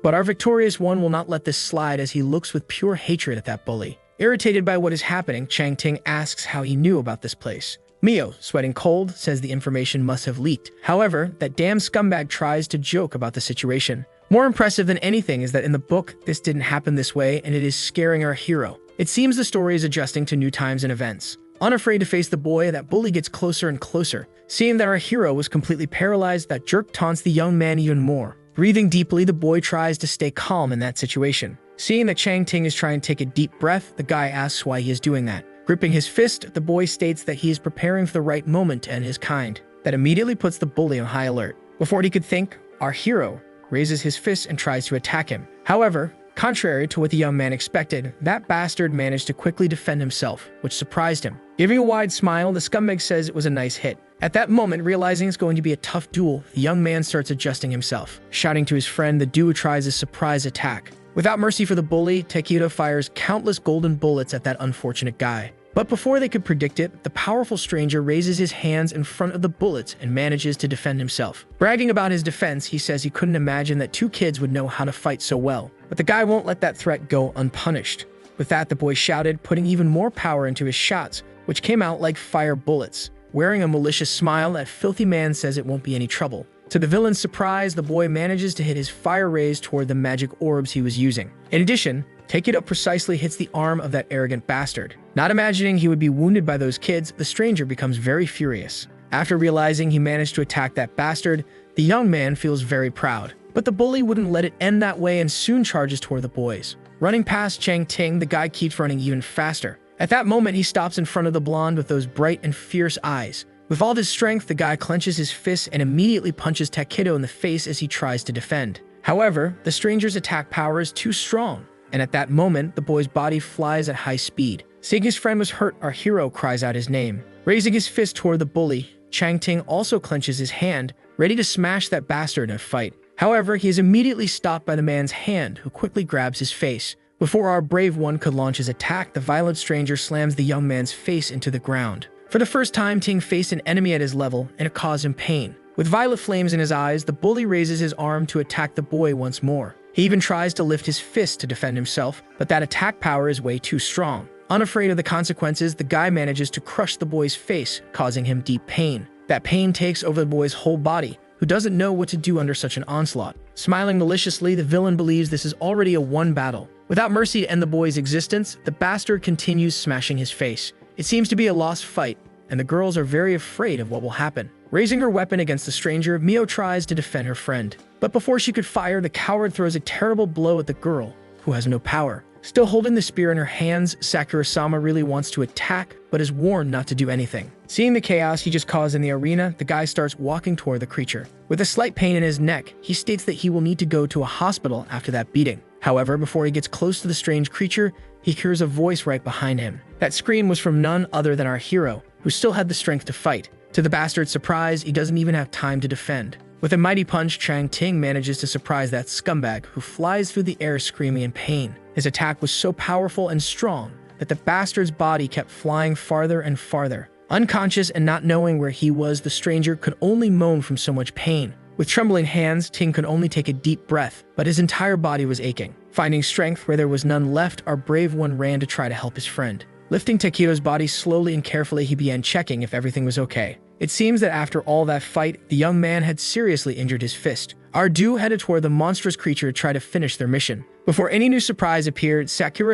But our victorious one will not let this slide as he looks with pure hatred at that bully. Irritated by what is happening, Chang Ting asks how he knew about this place. Mio, sweating cold, says the information must have leaked. However, that damn scumbag tries to joke about the situation. More impressive than anything is that in the book, this didn't happen this way, and it is scaring our hero. It seems the story is adjusting to new times and events. Unafraid to face the boy, that bully gets closer and closer. Seeing that our hero was completely paralyzed, that jerk taunts the young man even more. Breathing deeply, the boy tries to stay calm in that situation. Seeing that Chang Ting is trying to take a deep breath, the guy asks why he is doing that. Gripping his fist, the boy states that he is preparing for the right moment to end his kind. That immediately puts the bully on high alert. Before he could think, our hero raises his fist and tries to attack him. However, contrary to what the young man expected, that bastard managed to quickly defend himself, which surprised him. Giving a wide smile, the scumbag says it was a nice hit. At that moment, realizing it's going to be a tough duel, the young man starts adjusting himself. Shouting to his friend, the duo tries a surprise attack. Without mercy for the bully, Takedo fires countless golden bullets at that unfortunate guy. But before they could predict it, the powerful stranger raises his hands in front of the bullets and manages to defend himself. Bragging about his defense, he says he couldn't imagine that two kids would know how to fight so well. But the guy won't let that threat go unpunished. With that, the boy shouted, putting even more power into his shots, which came out like fire bullets. Wearing a malicious smile, that filthy man says it won't be any trouble. To the villain's surprise, the boy manages to hit his fire rays toward the magic orbs he was using. In addition, Takedo precisely hits the arm of that arrogant bastard. Not imagining he would be wounded by those kids, the stranger becomes very furious. After realizing he managed to attack that bastard, the young man feels very proud. But the bully wouldn't let it end that way and soon charges toward the boys. Running past Chang Ting, the guy keeps running even faster. At that moment, he stops in front of the blonde with those bright and fierce eyes. With all his strength, the guy clenches his fist and immediately punches Takedo in the face as he tries to defend. However, the stranger's attack power is too strong, and at that moment, the boy's body flies at high speed. Seeing his friend was hurt, our hero cries out his name. Raising his fist toward the bully, Chang Ting also clenches his hand, ready to smash that bastard in a fight. However, he is immediately stopped by the man's hand, who quickly grabs his face. Before our brave one could launch his attack, the violent stranger slams the young man's face into the ground. For the first time, Ting faced an enemy at his level, and it caused him pain. With violet flames in his eyes, the bully raises his arm to attack the boy once more. He even tries to lift his fist to defend himself, but that attack power is way too strong. Unafraid of the consequences, the guy manages to crush the boy's face, causing him deep pain. That pain takes over the boy's whole body, who doesn't know what to do under such an onslaught. Smiling maliciously, the villain believes this is already a won battle. Without mercy to end the boy's existence, the bastard continues smashing his face. It seems to be a lost fight, and the girls are very afraid of what will happen. Raising her weapon against the stranger, Mio tries to defend her friend. But before she could fire, the coward throws a terrible blow at the girl, who has no power. Still holding the spear in her hands, Sakura-sama really wants to attack, but is warned not to do anything. Seeing the chaos he just caused in the arena, the guy starts walking toward the creature. With a slight pain in his neck, he states that he will need to go to a hospital after that beating. However, before he gets close to the strange creature, he hears a voice right behind him. That scream was from none other than our hero, who still had the strength to fight. To the bastard's surprise, he doesn't even have time to defend. With a mighty punch, Chang Ting manages to surprise that scumbag, who flies through the air screaming in pain. His attack was so powerful and strong that the bastard's body kept flying farther and farther. Unconscious and not knowing where he was, the stranger could only moan from so much pain. With trembling hands, Ting could only take a deep breath, but his entire body was aching. Finding strength where there was none left, our brave one ran to try to help his friend. Lifting Takedo's body slowly and carefully, he began checking if everything was okay. It seems that after all that fight, the young man had seriously injured his fist. Our duo headed toward the monstrous creature to try to finish their mission. Before any new surprise appeared, Sakura